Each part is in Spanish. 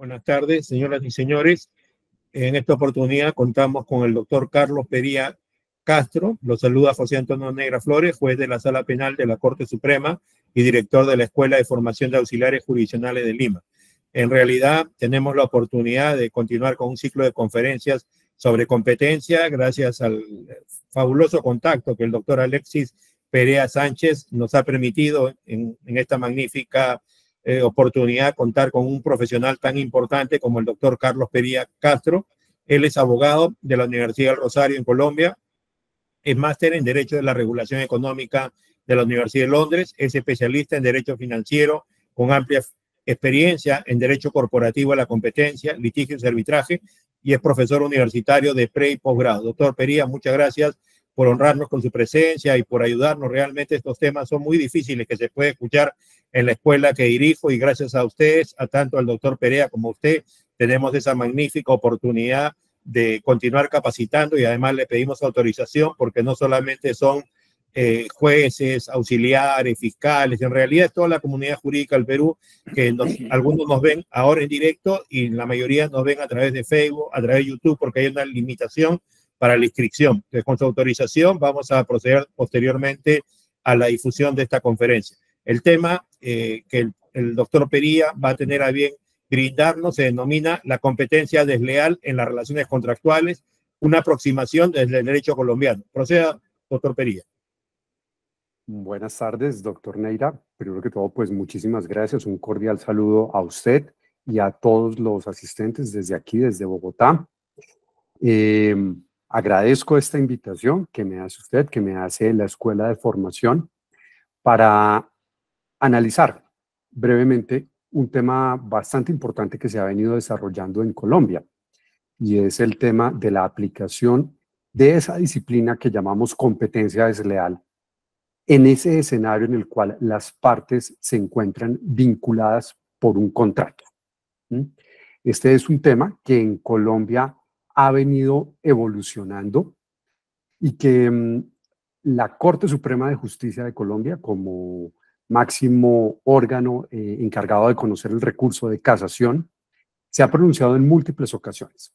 Buenas tardes, señoras y señores. En esta oportunidad contamos con el doctor Carlos Pería Castro. Lo saluda José Antonio Negra Flores, juez de la Sala Penal de la Corte Suprema y director de la Escuela de Formación de Auxiliares Jurisdiccionales de Lima. En realidad, tenemos la oportunidad de continuar con un ciclo de conferencias sobre competencia gracias al fabuloso contacto que el doctor Alexis Perea Sánchez nos ha permitido en esta magnífica oportunidad contar con un profesional tan importante como el doctor Carlos Pería Castro. Él es abogado de la Universidad del Rosario en Colombia, es máster en Derecho de la Regulación Económica de la Universidad de Londres, es especialista en Derecho Financiero con amplia experiencia en Derecho Corporativo a la Competencia, Litigios y Arbitraje, y es profesor universitario de pre y posgrado. Doctor Pería, muchas gracias por honrarnos con su presencia y por ayudarnos. Realmente estos temas son muy difíciles que se puede escuchar en la escuela que dirijo, y gracias a ustedes, a tanto al doctor Perea como a usted, tenemos esa magnífica oportunidad de continuar capacitando, y además le pedimos autorización porque no solamente son jueces, auxiliares, fiscales, en realidad es toda la comunidad jurídica del Perú, que algunos nos ven ahora en directo y la mayoría nos ven a través de Facebook, a través de YouTube, porque hay una limitación para la inscripción. Entonces, con su autorización vamos a proceder posteriormente a la difusión de esta conferencia. El tema que el doctor Pería va a tener a bien brindarnos se denomina la competencia desleal en las relaciones contractuales, una aproximación desde el derecho colombiano. Proceda, doctor Pería. Buenas tardes, doctor Neira. Primero que todo, pues muchísimas gracias. Un cordial saludo a usted y a todos los asistentes desde aquí, desde Bogotá. Agradezco esta invitación que me hace usted, que me hace la Escuela de Formación, para analizar brevemente un tema bastante importante que se ha venido desarrollando en Colombia, y es el tema de la aplicación de esa disciplina que llamamos competencia desleal en ese escenario en el cual las partes se encuentran vinculadas por un contrato. Este es un tema que en Colombia ha venido evolucionando y que la Corte Suprema de Justicia de Colombia, como máximo órgano encargado de conocer el recurso de casación, se ha pronunciado en múltiples ocasiones.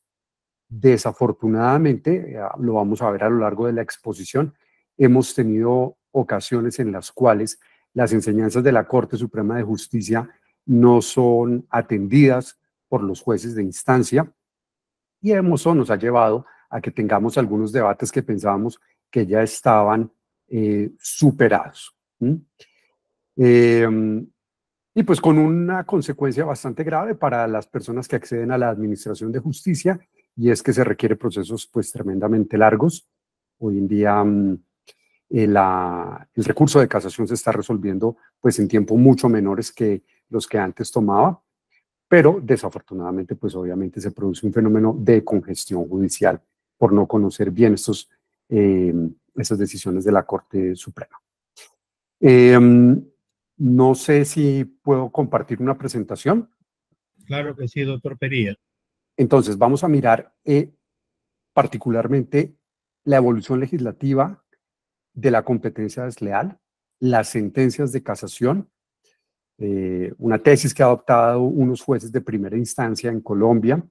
Desafortunadamente, lo vamos a ver a lo largo de la exposición, hemos tenido ocasiones en las cuales las enseñanzas de la Corte Suprema de Justicia no son atendidas por los jueces de instancia, y eso nos ha llevado a que tengamos algunos debates que pensábamos que ya estaban superados. Y pues con una consecuencia bastante grave para las personas que acceden a la administración de justicia, y es que se requiere procesos pues tremendamente largos. Hoy en día el recurso de casación se está resolviendo pues en tiempo mucho menores que los que antes tomaba, pero desafortunadamente pues obviamente se produce un fenómeno de congestión judicial por no conocer bien estas decisiones de la Corte Suprema. No sé si puedo compartir una presentación. Claro que sí, doctor Pería. Entonces vamos a mirar particularmente la evolución legislativa de la competencia desleal, las sentencias de casación, una tesis que ha adoptado unos jueces de primera instancia en Colombia,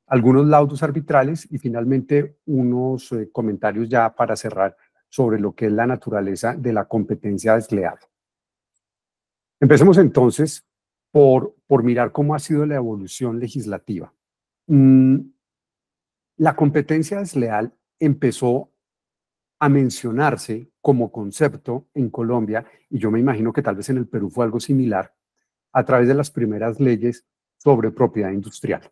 algunos laudos arbitrales y finalmente unos comentarios ya para cerrar sobre lo que es la naturaleza de la competencia desleal. Empecemos entonces por mirar cómo ha sido la evolución legislativa. La competencia desleal empezó a mencionarse como concepto en Colombia, y yo me imagino que tal vez en el Perú fue algo similar, a través de las primeras leyes sobre propiedad industrial.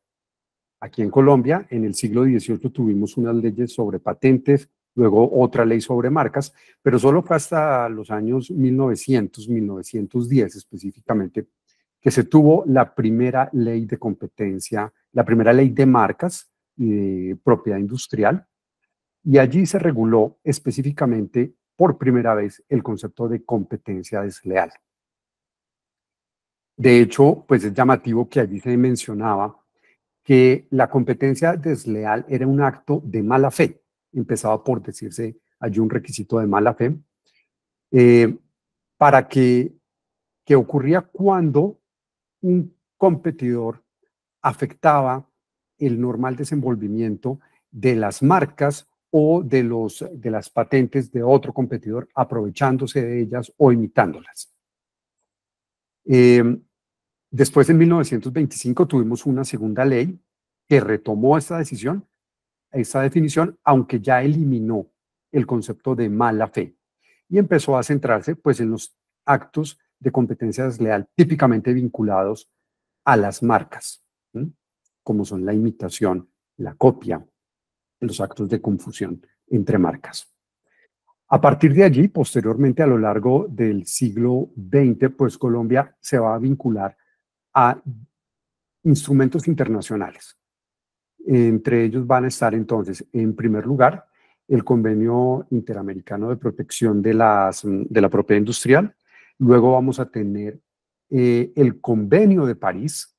Aquí en Colombia, en el siglo XVIII, tuvimos unas leyes sobre patentes, luego otra ley sobre marcas, pero solo fue hasta los años 1900, 1910 específicamente, que se tuvo la primera ley de competencia, la primera ley de marcas y de propiedad industrial, y allí se reguló específicamente por primera vez el concepto de competencia desleal. De hecho, pues es llamativo que allí se mencionaba que la competencia desleal era un acto de mala fe. Empezaba por decirse allí un requisito de mala fe, para que ocurría cuando un competidor afectaba el normal desenvolvimiento de las marcas o de las patentes de otro competidor, aprovechándose de ellas o imitándolas. Después, en 1925, tuvimos una segunda ley que retomó esta definición, aunque ya eliminó el concepto de mala fe y empezó a centrarse pues, en los actos de competencia desleal típicamente vinculados a las marcas, ¿sí? Como son la imitación, la copia, los actos de confusión entre marcas. A partir de allí, posteriormente, a lo largo del siglo XX, pues Colombia se va a vincular a instrumentos internacionales. Entre ellos van a estar entonces, en primer lugar, el Convenio Interamericano de Protección de la Propiedad Industrial. Luego vamos a tener el Convenio de París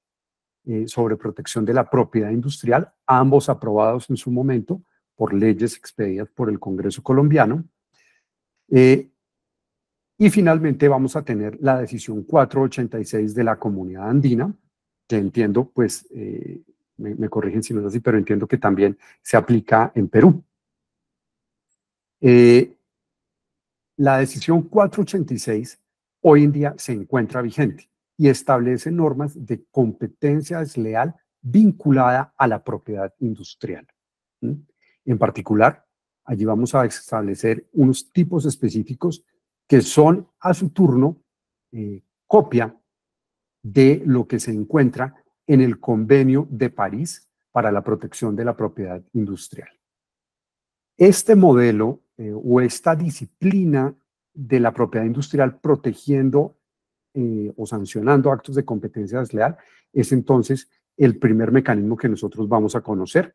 sobre protección de la propiedad industrial, ambos aprobados en su momento por leyes expedidas por el Congreso colombiano. Y finalmente vamos a tener la decisión 486 de la Comunidad Andina, que entiendo, pues, me corrigen si no es así, pero entiendo que también se aplica en Perú. La decisión 486 hoy en día se encuentra vigente y establece normas de competencia desleal vinculada a la propiedad industrial. En particular, allí vamos a establecer unos tipos específicos que son a su turno copia de lo que se encuentra en el Convenio de París para la protección de la propiedad industrial. Este modelo o esta disciplina de la propiedad industrial protegiendo o sancionando actos de competencia desleal es entonces el primer mecanismo que nosotros vamos a conocer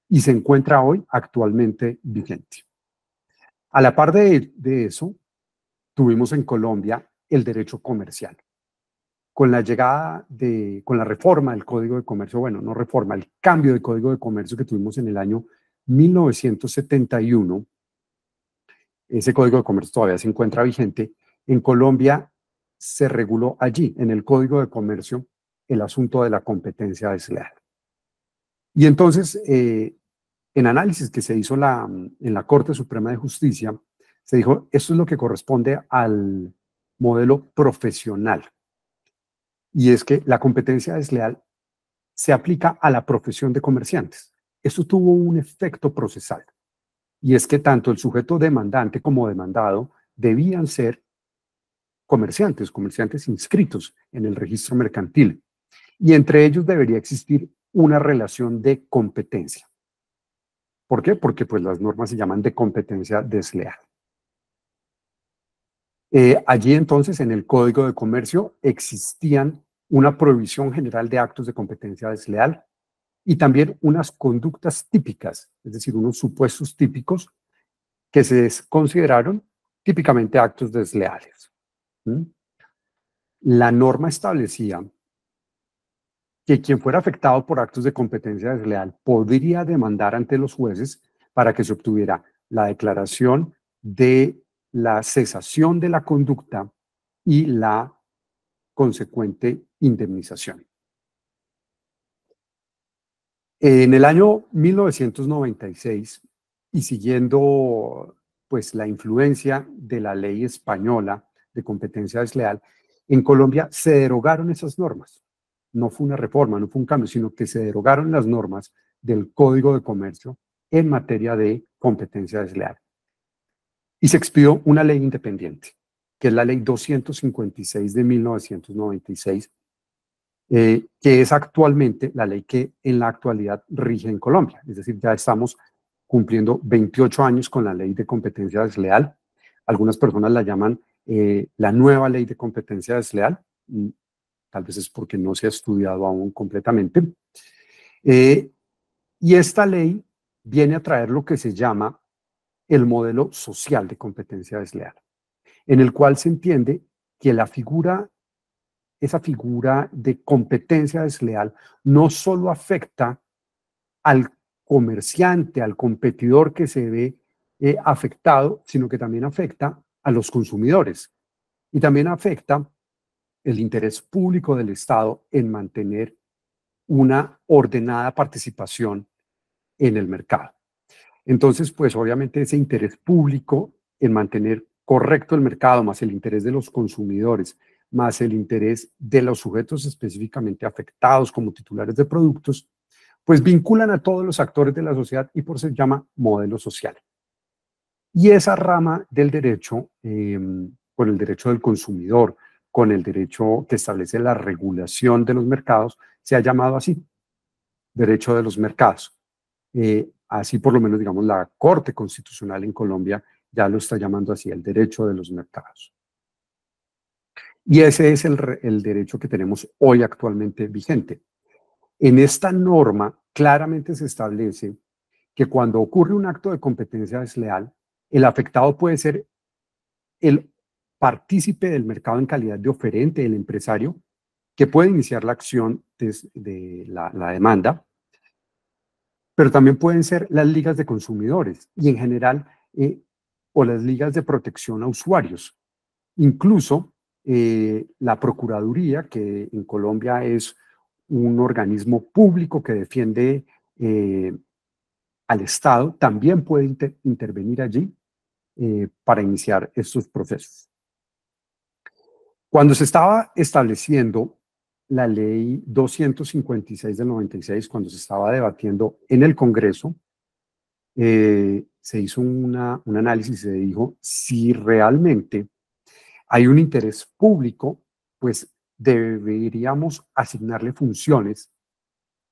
y se encuentra hoy actualmente vigente. A la par de eso, tuvimos en Colombia el derecho comercial. Con la reforma del Código de Comercio, bueno, no reforma, el cambio de Código de Comercio que tuvimos en el año 1971, ese Código de Comercio todavía se encuentra vigente. En Colombia se reguló allí, en el Código de Comercio, el asunto de la competencia desleal. Y entonces, en análisis que se hizo en la Corte Suprema de Justicia, se dijo, esto es lo que corresponde al modelo profesional. Y es que la competencia desleal se aplica a la profesión de comerciantes. Esto tuvo un efecto procesal. Y es que tanto el sujeto demandante como demandado debían ser comerciantes inscritos en el registro mercantil. Y entre ellos debería existir una relación de competencia. ¿Por qué? Porque pues, las normas se llaman de competencia desleal. Allí entonces en el Código de Comercio existían una prohibición general de actos de competencia desleal y también unas conductas típicas, es decir, unos supuestos típicos que se consideraron típicamente actos desleales. La norma establecía que quien fuera afectado por actos de competencia desleal podría demandar ante los jueces para que se obtuviera la declaración de la cesación de la conducta y la consecuente indemnización. En el año 1996, y siguiendo pues, la influencia de la ley española de competencia desleal, en Colombia se derogaron esas normas. No fue una reforma, no fue un cambio, sino que se derogaron las normas del Código de Comercio en materia de competencia desleal. Y se expidió una ley independiente, que es la Ley 256 de 1996, que es actualmente la ley que en la actualidad rige en Colombia. Es decir, ya estamos cumpliendo 28 años con la ley de competencia desleal. Algunas personas la llaman la nueva ley de competencia desleal. Tal vez es porque no se ha estudiado aún completamente. Y esta ley viene a traer lo que se llama el modelo social de competencia desleal, en el cual se entiende que esa figura de competencia desleal no solo afecta al comerciante, al competidor que se ve afectado, sino que también afecta a los consumidores y también afecta el interés público del Estado en mantener una ordenada participación en el mercado. Entonces, pues obviamente ese interés público en mantener correcto el mercado, más el interés de los consumidores, más el interés de los sujetos específicamente afectados como titulares de productos, pues vinculan a todos los actores de la sociedad y por eso se llama modelo social. Y esa rama del derecho, con el derecho del consumidor, con el derecho que establece la regulación de los mercados, se ha llamado así, derecho de los mercados. Así por lo menos, digamos, la Corte Constitucional en Colombia ya lo está llamando así, el derecho de los mercados. Y ese es el derecho que tenemos hoy actualmente vigente. En esta norma claramente se establece que cuando ocurre un acto de competencia desleal, el afectado puede ser el partícipe del mercado en calidad de oferente, el empresario, que puede iniciar la acción de la demanda, pero también pueden ser las ligas de consumidores y en general, o las ligas de protección a usuarios. Incluso la Procuraduría, que en Colombia es un organismo público que defiende al Estado, también puede intervenir allí para iniciar estos procesos. Cuando se estaba estableciendo la ley 256 del 96, cuando se estaba debatiendo en el Congreso, se hizo un análisis y se dijo si realmente hay un interés público, pues deberíamos asignarle funciones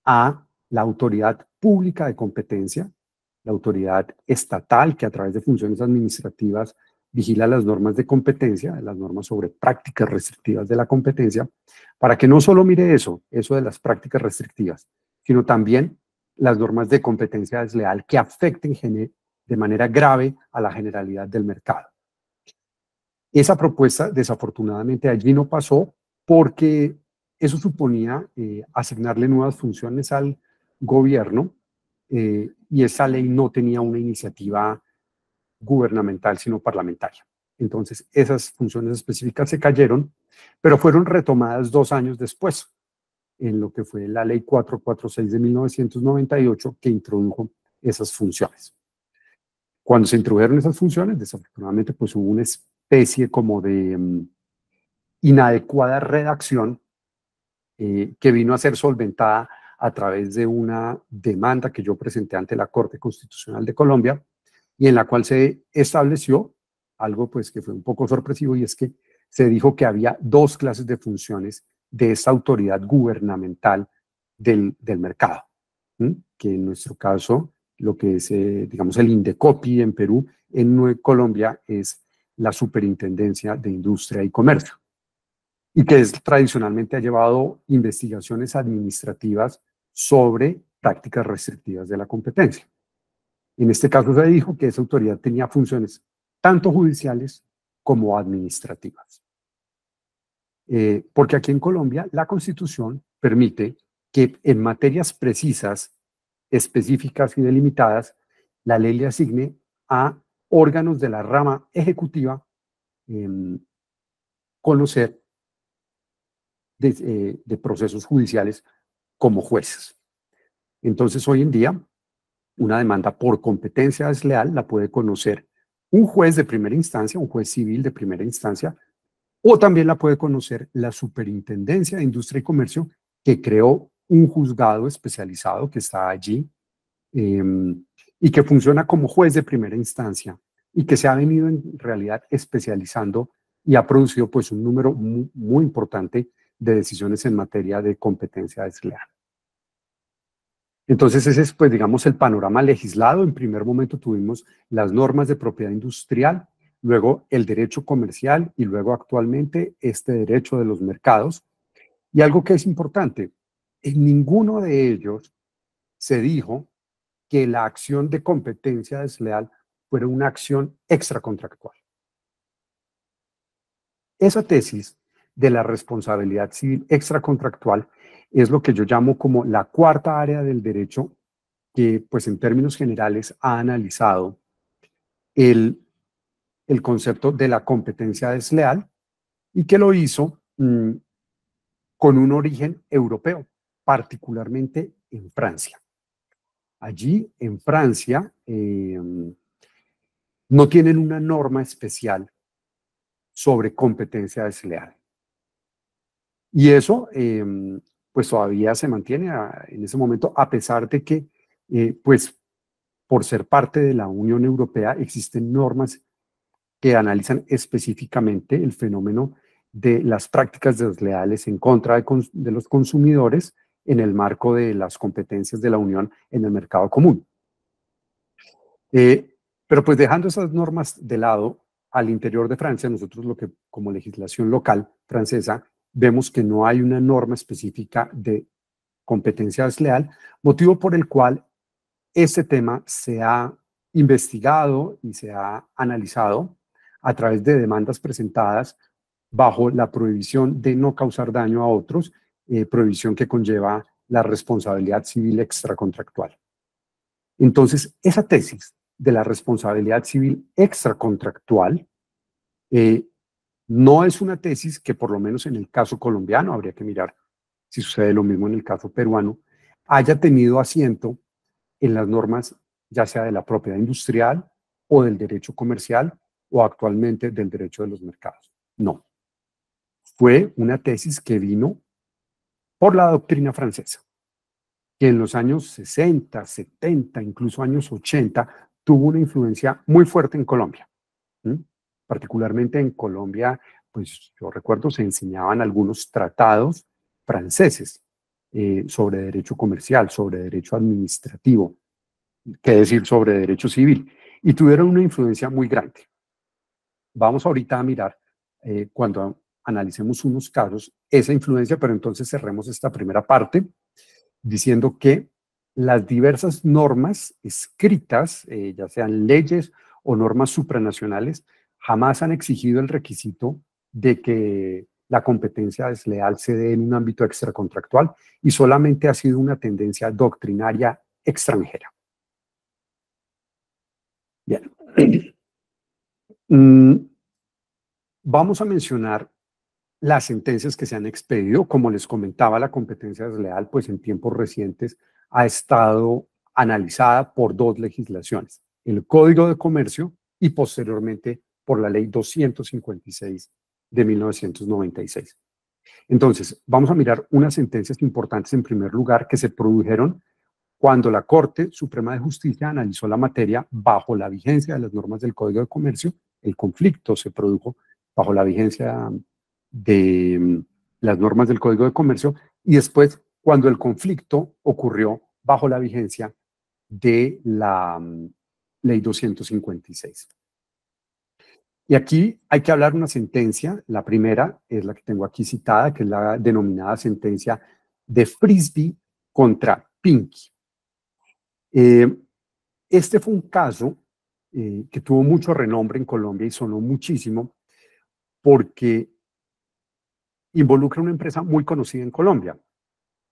a la autoridad pública de competencia, la autoridad estatal que a través de funciones administrativas vigila las normas de competencia, las normas sobre prácticas restrictivas de la competencia, para que no solo mire eso de las prácticas restrictivas, sino también las normas de competencia desleal que afecten de manera grave a la generalidad del mercado. Esa propuesta, desafortunadamente, allí no pasó porque eso suponía asignarle nuevas funciones al gobierno y esa ley no tenía una iniciativa gubernamental, sino parlamentaria. Entonces, esas funciones específicas se cayeron, pero fueron retomadas 2 años después, en lo que fue la ley 446 de 1998, que introdujo esas funciones. Cuando se introdujeron esas funciones, desafortunadamente, pues hubo una especie como de inadecuada redacción que vino a ser solventada a través de una demanda que yo presenté ante la Corte Constitucional de Colombia y en la cual se estableció algo pues que fue un poco sorpresivo y es que se dijo que había 2 clases de funciones de esta autoridad gubernamental del mercado, que en nuestro caso lo que es, digamos, el INDECOPI en Perú, en Colombia es la Superintendencia de Industria y Comercio, y que tradicionalmente ha llevado investigaciones administrativas sobre prácticas restrictivas de la competencia. En este caso se dijo que esa autoridad tenía funciones tanto judiciales como administrativas. Porque aquí en Colombia la Constitución permite que en materias precisas, específicas y delimitadas, la ley le asigne a órganos de la rama ejecutiva conocer de procesos judiciales como jueces. Entonces, hoy en día, una demanda por competencia desleal la puede conocer un juez de primera instancia, un juez civil de primera instancia, o también la puede conocer la Superintendencia de Industria y Comercio, que creó un juzgado especializado que está allí y que funciona como juez de primera instancia y que se ha venido en realidad especializando y ha producido pues un número muy, muy importante de decisiones en materia de competencia desleal. Entonces ese es, pues, digamos, el panorama legislado. En primer momento tuvimos las normas de propiedad industrial, luego el derecho comercial y luego actualmente este derecho de los mercados. Y algo que es importante, en ninguno de ellos se dijo que la acción de competencia desleal fuera una acción extracontractual. Esa tesis de la responsabilidad civil extracontractual es lo que yo llamo como la cuarta área del derecho que, pues en términos generales, ha analizado el concepto de la competencia desleal y que lo hizo con un origen europeo, particularmente en Francia. Allí, en Francia, no tienen una norma especial sobre competencia desleal. Y eso, pues todavía se mantiene en ese momento, a pesar de que, pues, por ser parte de la Unión Europea, existen normas que analizan específicamente el fenómeno de las prácticas desleales en contra de los consumidores en el marco de las competencias de la Unión en el mercado común. Pero pues dejando esas normas de lado, al interior de Francia, nosotros lo que como legislación local francesa vemos que no hay una norma específica de competencia desleal, motivo por el cual este tema se ha investigado y se ha analizado a través de demandas presentadas bajo la prohibición de no causar daño a otros, prohibición que conlleva la responsabilidad civil extracontractual. Entonces, esa tesis de la responsabilidad civil extracontractual no es una tesis que, por lo menos en el caso colombiano, habría que mirar si sucede lo mismo en el caso peruano, haya tenido asiento en las normas ya sea de la propiedad industrial o del derecho comercial o actualmente del derecho de los mercados. No. Fue una tesis que vino por la doctrina francesa, que en los años 60, 70, incluso años 80, tuvo una influencia muy fuerte en Colombia. Particularmente en Colombia, pues yo recuerdo se enseñaban algunos tratados franceses sobre derecho comercial, sobre derecho administrativo, qué decir sobre derecho civil, y tuvieron una influencia muy grande. Vamos ahorita a mirar, cuando analicemos unos casos, esa influencia, pero entonces cerremos esta primera parte diciendo que las diversas normas escritas, ya sean leyes o normas supranacionales, jamás han exigido el requisito de que la competencia desleal se dé en un ámbito extracontractual y solamente ha sido una tendencia doctrinaria extranjera. Bien. Vamos a mencionar las sentencias que se han expedido. Como les comentaba, la competencia desleal, pues en tiempos recientes ha estado analizada por dos legislaciones, el Código de Comercio y posteriormente por la Ley 256 de 1996. Entonces, vamos a mirar unas sentencias importantes en primer lugar que se produjeron cuando la Corte Suprema de Justicia analizó la materia bajo la vigencia de las normas del Código de Comercio. El conflicto se produjo bajo la vigencia de las normas del Código de Comercio y después cuando el conflicto ocurrió bajo la vigencia de la Ley 256. Y aquí hay que hablar una sentencia. La primera es la que tengo aquí citada, que es la denominada sentencia de Frisbee contra Pinky. Este fue un caso que tuvo mucho renombre en Colombia y sonó muchísimo porque involucra una empresa muy conocida en Colombia,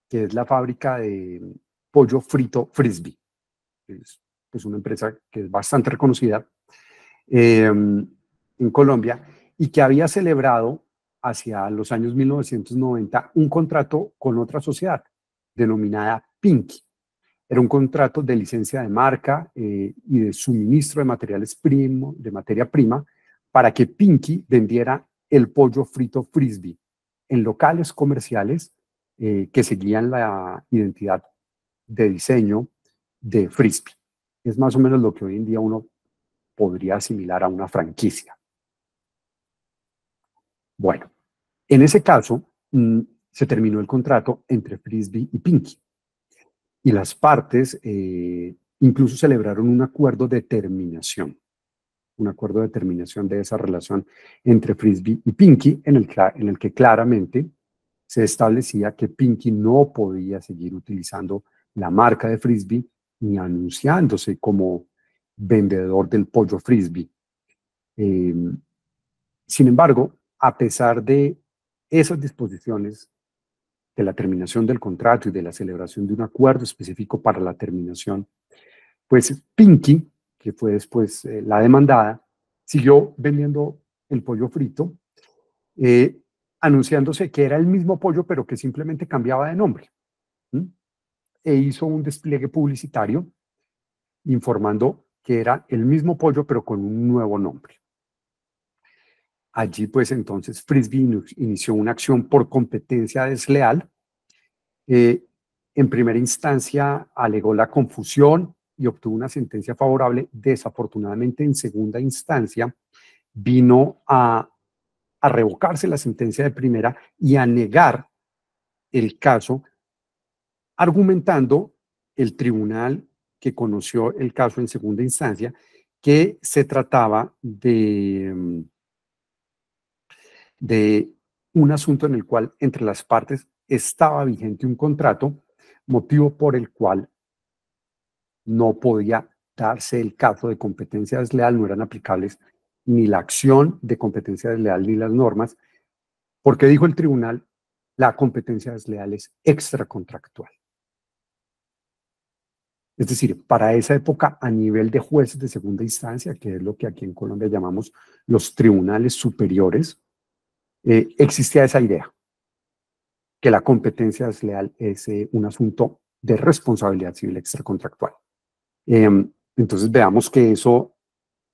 que es la fábrica de pollo frito Frisbee. Es una empresa que es bastante reconocida en Colombia y que había celebrado hacia los años 1990 un contrato con otra sociedad denominada Pinky. Era un contrato de licencia de marca y de suministro de materiales de materia prima para que Pinky vendiera el pollo frito Frisbee en locales comerciales que seguían la identidad de diseño de Frisbee. Es más o menos lo que hoy en día uno podría asimilar a una franquicia. Bueno, en ese caso se terminó el contrato entre Frisbee y Pinky. Y las partes incluso celebraron un acuerdo de terminación de esa relación entre Frisbee y Pinky, en el que claramente se establecía que Pinky no podía seguir utilizando la marca de Frisbee ni anunciándose como vendedor del pollo Frisbee. Sin embargo, a pesar de esas disposiciones de la terminación del contrato y de la celebración de un acuerdo específico para la terminación, pues Pinky, que fue después la demandada, siguió vendiendo el pollo frito, anunciándose que era el mismo pollo, pero que simplemente cambiaba de nombre. ¿m? E hizo un despliegue publicitario informando que era el mismo pollo, pero con un nuevo nombre. Allí, pues, entonces, Frisbee inició una acción por competencia desleal. En primera instancia, alegó la confusión y obtuvo una sentencia favorable. Desafortunadamente, en segunda instancia, vino a revocarse la sentencia de primera y a negar el caso, argumentando el tribunal que conoció el caso en segunda instancia que se trataba de un asunto en el cual entre las partes estaba vigente un contrato, motivo por el cual no podía darse el caso de competencia desleal, no eran aplicables ni la acción de competencia desleal ni las normas, porque dijo el tribunal, la competencia desleal es extracontractual. Es decir, para esa época, a nivel de jueces de segunda instancia, que es lo que aquí en Colombia llamamos los tribunales superiores, existía esa idea, que la competencia desleal es un asunto de responsabilidad civil extracontractual. Entonces veamos que eso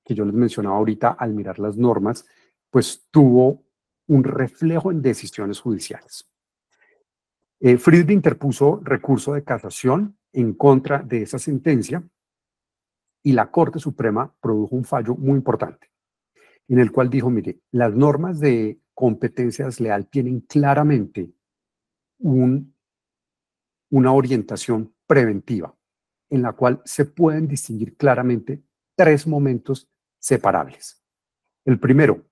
que yo les mencionaba ahorita al mirar las normas, pues tuvo un reflejo en decisiones judiciales. Frisbee interpuso recurso de casación en contra de esa sentencia y la Corte Suprema produjo un fallo muy importante en el cual dijo, mire, las normas de competencia desleal tienen claramente una orientación preventiva en la cual se pueden distinguir claramente tres momentos separables. El primero,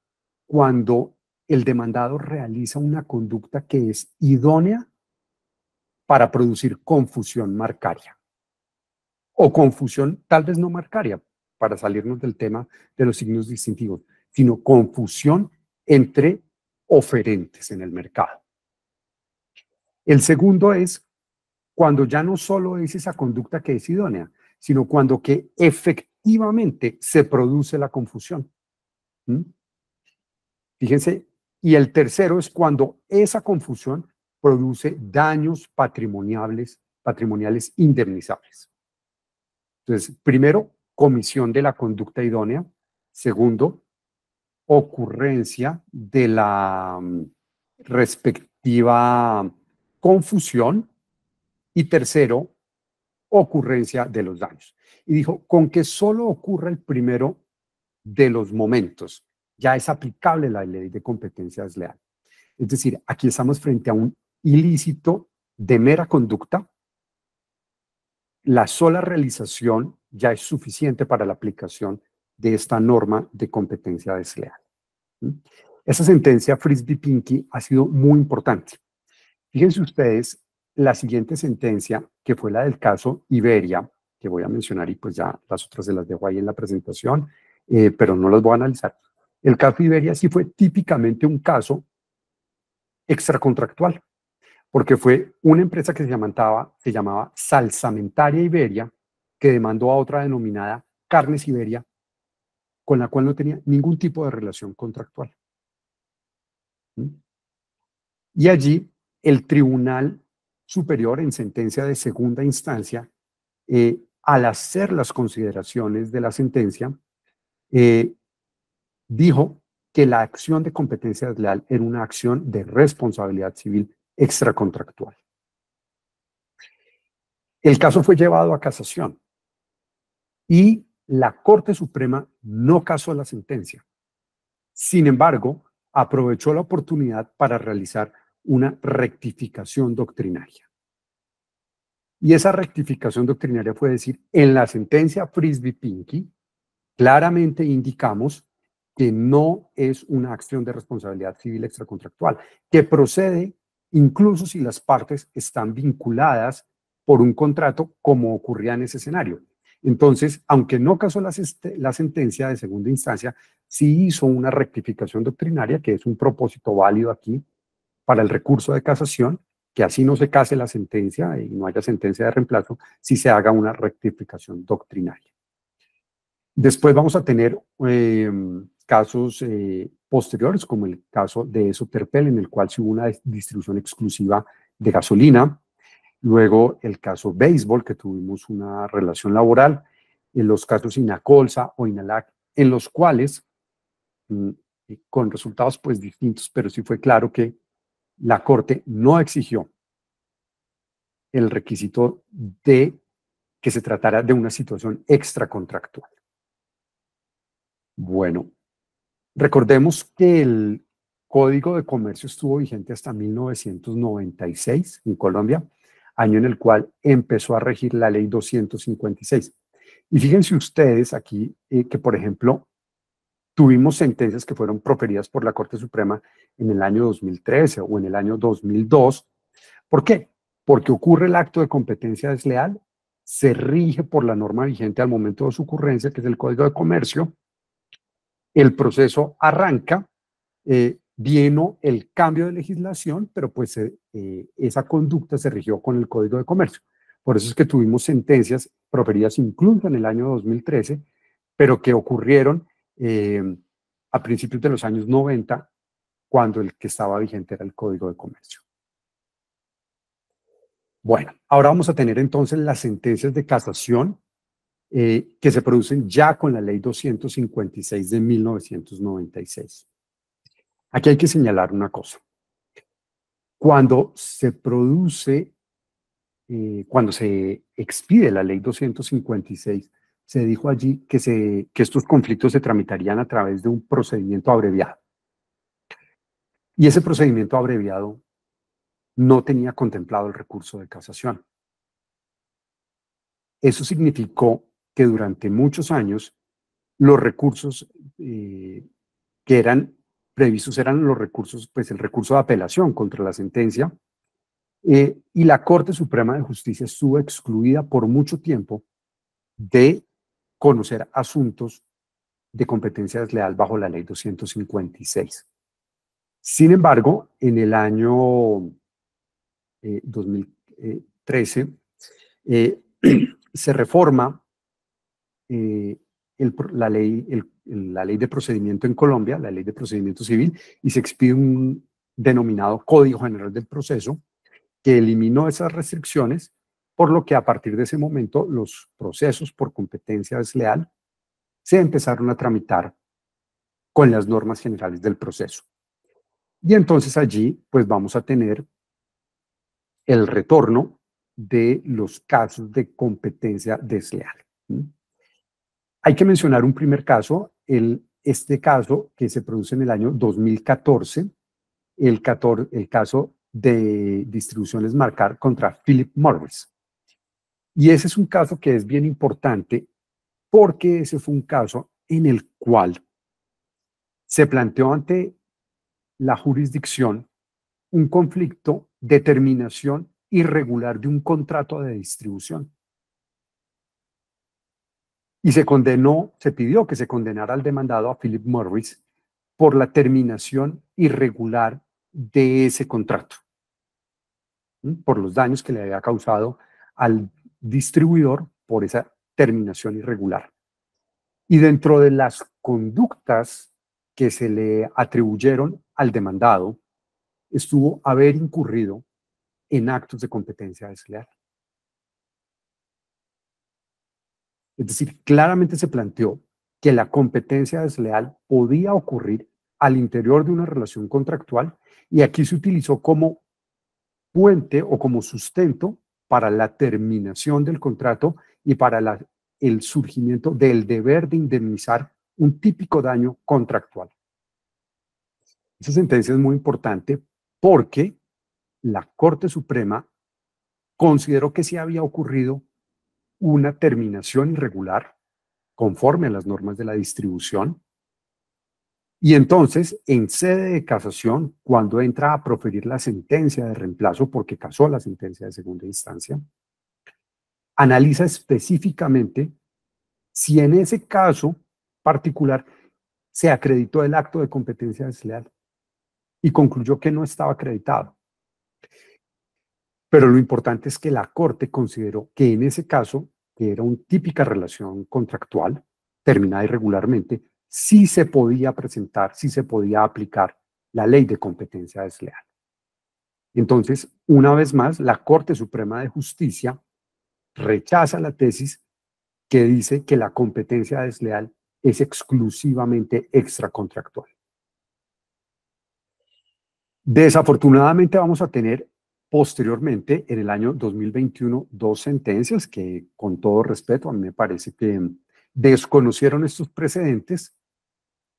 cuando el demandado realiza una conducta que es idónea para producir confusión marcaria o confusión tal vez no marcaria, para salirnos del tema de los signos distintivos, sino confusión entre oferentes en el mercado. El segundo es cuando ya no solo es esa conducta que es idónea, sino cuando que efectivamente se produce la confusión. Fíjense, y el tercero es cuando esa confusión produce daños patrimoniales indemnizables. Entonces, primero, comisión de la conducta idónea. Segundo, ocurrencia de la respectiva confusión. Y tercero, ocurrencia de los daños. Y dijo, con que solo ocurra el primero de los momentos, ya es aplicable la ley de competencia desleal. Es decir, aquí estamos frente a un ilícito de mera conducta. La sola realización ya es suficiente para la aplicación de esta norma de competencia desleal. Esa sentencia Frisbee-Pinky ha sido muy importante. Fíjense ustedes la siguiente sentencia, que fue la del caso Iberia, que voy a mencionar y pues ya las otras se las dejo ahí en la presentación, pero no las voy a analizar. El caso Iberia sí fue típicamente un caso extracontractual, porque fue una empresa que se llamaba Salsamentaria Iberia, que demandó a otra denominada Carnes Iberia, con la cual no tenía ningún tipo de relación contractual. Y allí el Tribunal Superior, en sentencia de segunda instancia, al hacer las consideraciones de la sentencia, dijo que la acción de competencia desleal era una acción de responsabilidad civil extracontractual. El caso fue llevado a casación y la Corte Suprema no casó la sentencia. Sin embargo, aprovechó la oportunidad para realizar una rectificación doctrinaria. Y esa rectificación doctrinaria fue decir, en la sentencia Frisbee-Pinky, claramente indicamos que no es una acción de responsabilidad civil extracontractual, que procede incluso si las partes están vinculadas por un contrato, como ocurría en ese escenario. Entonces, aunque no casó la sentencia de segunda instancia, sí hizo una rectificación doctrinaria, que es un propósito válido aquí para el recurso de casación, que así no se case la sentencia y no haya sentencia de reemplazo, si se haga una rectificación doctrinaria. Después vamos a tener casos posteriores, como el caso de Esoterpel, en el cual se hubo una distribución exclusiva de gasolina. luego el caso béisbol, que tuvimos una relación laboral, en los casos Inacolsa o Inalac, en los cuales, con resultados pues distintos, pero sí fue claro que la Corte no exigió el requisito de que se tratara de una situación extracontractual. Bueno, recordemos que el Código de Comercio estuvo vigente hasta 1996 en Colombia, año en el cual empezó a regir la Ley 256. Y fíjense ustedes aquí que, por ejemplo, tuvimos sentencias que fueron proferidas por la Corte Suprema en el año 2013 o en el año 2002. ¿Por qué? Porque ocurre el acto de competencia desleal, se rige por la norma vigente al momento de su ocurrencia, que es el Código de Comercio, el proceso arranca, vino el cambio de legislación, pero pues esa conducta se rigió con el Código de Comercio. Por eso es que tuvimos sentencias proferidas incluso en el año 2013, pero que ocurrieron a principios de los años 90, cuando el que estaba vigente era el Código de Comercio. Bueno, ahora vamos a tener entonces las sentencias de casación que se producen ya con la Ley 256 de 1996. Aquí hay que señalar una cosa. Cuando se produce, cuando se expide la Ley 256, se dijo allí que estos conflictos se tramitarían a través de un procedimiento abreviado. Y ese procedimiento abreviado no tenía contemplado el recurso de casación. Eso significó que durante muchos años los recursos que eran previstos eran los recursos, pues el recurso de apelación contra la sentencia, y la Corte Suprema de Justicia estuvo excluida por mucho tiempo de conocer asuntos de competencia desleal bajo la Ley 256. Sin embargo, en el año 2013 se reforma la ley de procedimiento en Colombia, la ley de procedimiento civil, y se expide un denominado Código General del Proceso que eliminó esas restricciones, por lo que a partir de ese momento los procesos por competencia desleal se empezaron a tramitar con las normas generales del proceso. Y entonces allí pues vamos a tener el retorno de los casos de competencia desleal. Hay que mencionar un primer caso, este caso que se produce en el año 2014, el caso de distribuciones Marcar contra Philip Morris. Y ese es un caso que es bien importante porque ese fue un caso en el cual se planteó ante la jurisdicción un conflicto de terminación irregular de un contrato de distribución. Y se pidió que se condenara al demandado, a Philip Morris, por la terminación irregular de ese contrato, por los daños que le había causado al distribuidor por esa terminación irregular. Y dentro de las conductas que se le atribuyeron al demandado, estuvo haber incurrido en actos de competencia desleal. Es decir, claramente se planteó que la competencia desleal podía ocurrir al interior de una relación contractual y aquí se utilizó como puente o como sustento para la terminación del contrato y para el surgimiento del deber de indemnizar un típico daño contractual. Esa sentencia es muy importante porque la Corte Suprema consideró que sí había ocurrido una terminación irregular conforme a las normas de la distribución. Y entonces, en sede de casación, cuando entra a proferir la sentencia de reemplazo, porque casó la sentencia de segunda instancia, analiza específicamente si en ese caso particular se acreditó el acto de competencia desleal y concluyó que no estaba acreditado. Pero lo importante es que la Corte consideró que en ese caso, que era una típica relación contractual, terminada irregularmente, sí se podía presentar, sí se podía aplicar la ley de competencia desleal. Entonces, una vez más, la Corte Suprema de Justicia rechaza la tesis que dice que la competencia desleal es exclusivamente extracontractual. Desafortunadamente vamos a tener posteriormente, en el año 2021, dos sentencias que, con todo respeto, a mí me parece que desconocieron estos precedentes,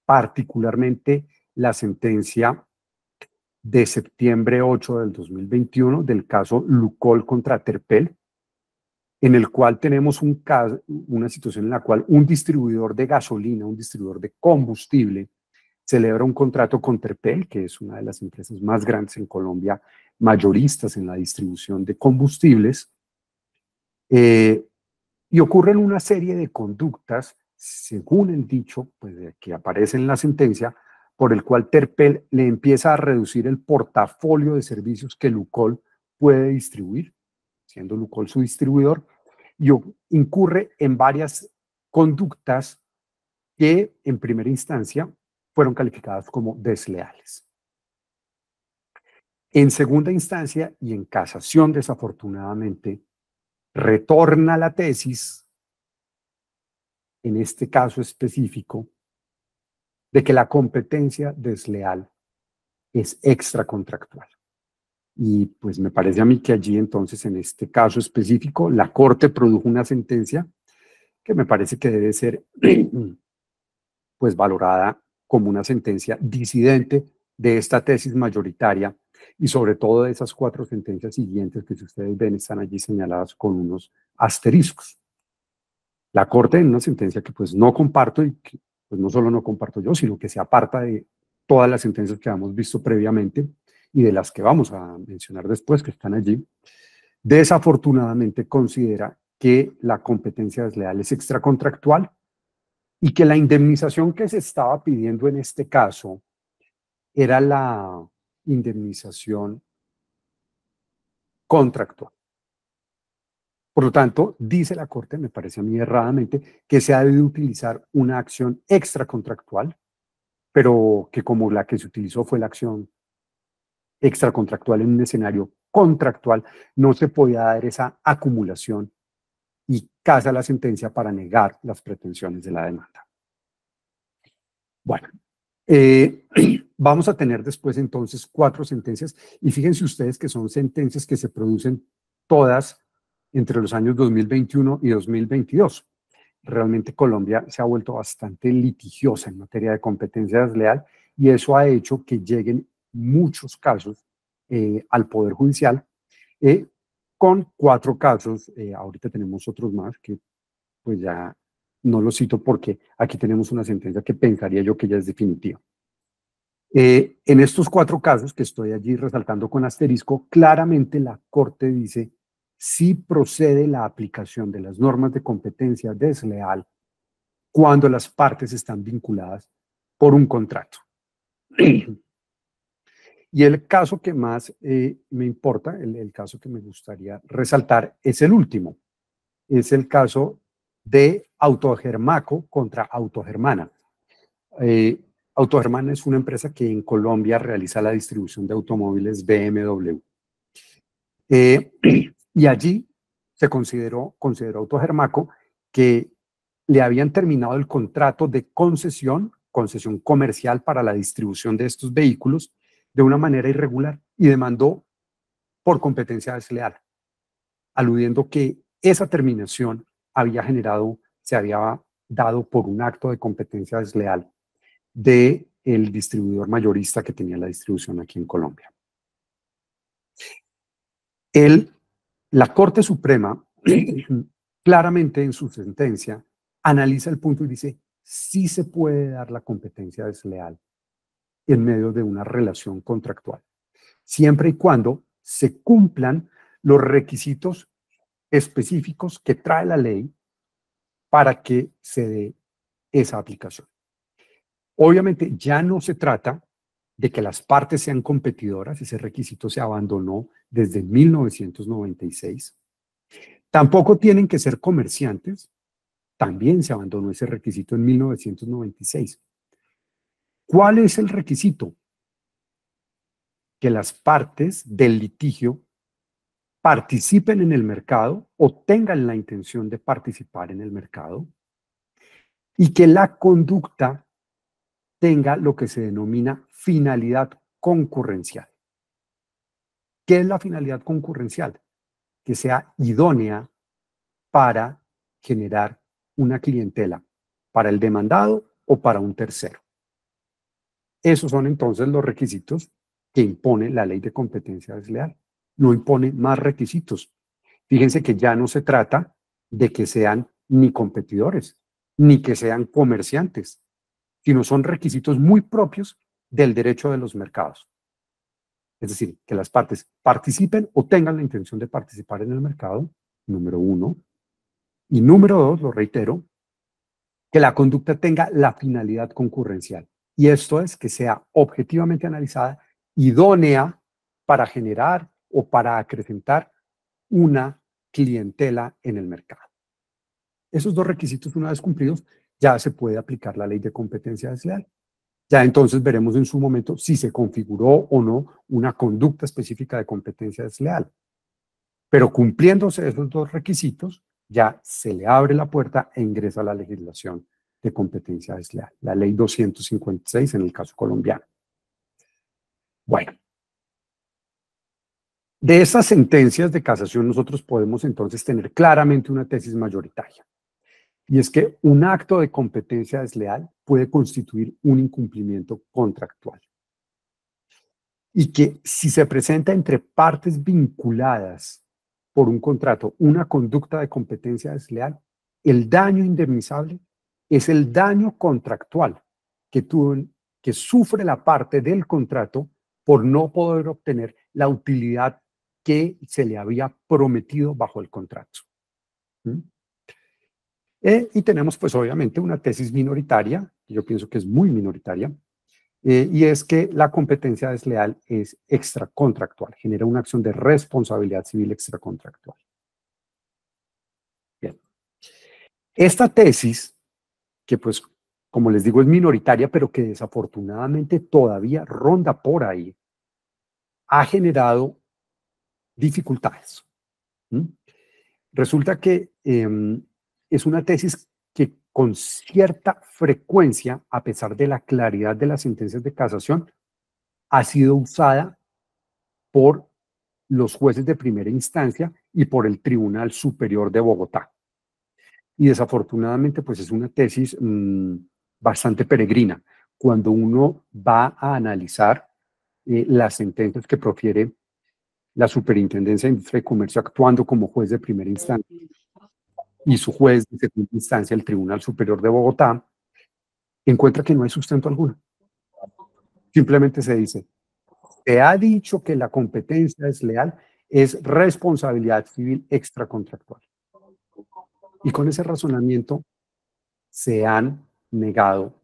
particularmente la sentencia de septiembre 8 del 2021 del caso Lucol contra Terpel, en el cual tenemos una situación en la cual un distribuidor de gasolina, un distribuidor de combustible, celebra un contrato con Terpel, que es una de las empresas más grandes en Colombia, mayoristas en la distribución de combustibles, y ocurren una serie de conductas, según el dicho pues, que aparece en la sentencia, por el cual Terpel le empieza a reducir el portafolio de servicios que Lucol puede distribuir, siendo Lucol su distribuidor, y incurre en varias conductas que en primera instancia fueron calificadas como desleales. En segunda instancia y en casación, desafortunadamente, retorna la tesis, en este caso específico, de que la competencia desleal es extracontractual. Y pues me parece a mí que allí entonces, en este caso específico, la Corte produjo una sentencia que me parece que debe ser pues valorada como una sentencia disidente de esta tesis mayoritaria y sobre todo de esas 4 sentencias siguientes que, si ustedes ven, están allí señaladas con unos asteriscos. La Corte, en una sentencia que pues no comparto, y que pues no solo no comparto yo, sino que se aparta de todas las sentencias que hemos visto previamente y de las que vamos a mencionar después, que están allí, desafortunadamente considera que la competencia desleal es extracontractual y que la indemnización que se estaba pidiendo en este caso era la indemnización contractual. Por lo tanto, dice la Corte, me parece a mí erradamente, que se ha de utilizar una acción extracontractual, pero que como la que se utilizó fue la acción extracontractual en un escenario contractual, no se podía dar esa acumulación y casa la sentencia para negar las pretensiones de la demanda. Bueno, vamos a tener después entonces 4 sentencias y fíjense ustedes que son sentencias que se producen todas entre los años 2021 y 2022. Realmente Colombia se ha vuelto bastante litigiosa en materia de competencia desleal y eso ha hecho que lleguen muchos casos al Poder Judicial, con 4 casos. Ahorita tenemos otros más que pues ya no los cito porque aquí tenemos una sentencia que pensaría yo que ya es definitiva. En estos 4 casos que estoy allí resaltando con asterisco, claramente la Corte dice si procede la aplicación de las normas de competencia desleal cuando las partes están vinculadas por un contrato. Y el caso que más me importa, el caso que me gustaría resaltar, es el último. Es el caso de Autogermaco contra Autogermana. Autogermana es una empresa que en Colombia realiza la distribución de automóviles BMW. Y allí se consideró Autogermaco que le habían terminado el contrato de concesión comercial para la distribución de estos vehículos de una manera irregular y demandó por competencia desleal, aludiendo que esa terminación se había dado por un acto de competencia desleal del distribuidor mayorista que tenía la distribución aquí en Colombia. La Corte Suprema, claramente en su sentencia, analiza el punto y dice, sí se puede dar la competencia desleal en medio de una relación contractual, siempre y cuando se cumplan los requisitos específicos que trae la ley para que se dé esa aplicación. Obviamente ya no se trata de que las partes sean competidoras, ese requisito se abandonó desde 1996. Tampoco tienen que ser comerciantes, también se abandonó ese requisito en 1996. ¿Cuál es el requisito? que las partes del litigio participen en el mercado o tengan la intención de participar en el mercado y que la conducta tenga lo que se denomina finalidad concurrencial. ¿Qué es la finalidad concurrencial? Que sea idónea para generar una clientela para el demandado o para un tercero. Esos son entonces los requisitos que impone la ley de competencia desleal. No impone más requisitos. Fíjense que ya no se trata de que sean ni competidores, ni que sean comerciantes, sino son requisitos muy propios del derecho de los mercados. Es decir, que las partes participen o tengan la intención de participar en el mercado, número uno. Y número dos, lo reitero, que la conducta tenga la finalidad concurrencial. Y esto es que sea objetivamente analizada, idónea para generar o para acrecentar una clientela en el mercado. Esos dos requisitos, una vez cumplidos, ya se puede aplicar la ley de competencia desleal. Ya entonces veremos en su momento si se configuró o no una conducta específica de competencia desleal. Pero cumpliéndose esos dos requisitos, ya se le abre la puerta e ingresa a la legislación de competencia desleal, la ley 256 en el caso colombiano. Bueno, de estas sentencias de casación nosotros podemos entonces tener claramente una tesis mayoritaria. Y es que un acto de competencia desleal puede constituir un incumplimiento contractual. Y que si se presenta entre partes vinculadas por un contrato una conducta de competencia desleal, el daño indemnizable es el daño contractual que sufre la parte del contrato por no poder obtener la utilidad que se le había prometido bajo el contrato. Y tenemos pues obviamente una tesis minoritaria, que yo pienso que es muy minoritaria, y es que la competencia desleal es extracontractual, genera una acción de responsabilidad civil extracontractual. Bien. Esta tesis, que pues como les digo es minoritaria, pero que desafortunadamente todavía ronda por ahí, ha generado dificultades. Resulta que es una tesis que con cierta frecuencia, a pesar de la claridad de las sentencias de casación, ha sido usada por los jueces de primera instancia y por el Tribunal Superior de Bogotá. Y desafortunadamente, pues es una tesis bastante peregrina. Cuando uno va a analizar las sentencias que profiere la Superintendencia de Industria y Comercio actuando como juez de primera instancia y su juez de segunda instancia, el Tribunal Superior de Bogotá, encuentra que no hay sustento alguno. Simplemente se dice, se ha dicho que la competencia desleal es responsabilidad civil extracontractual. Y con ese razonamiento se han negado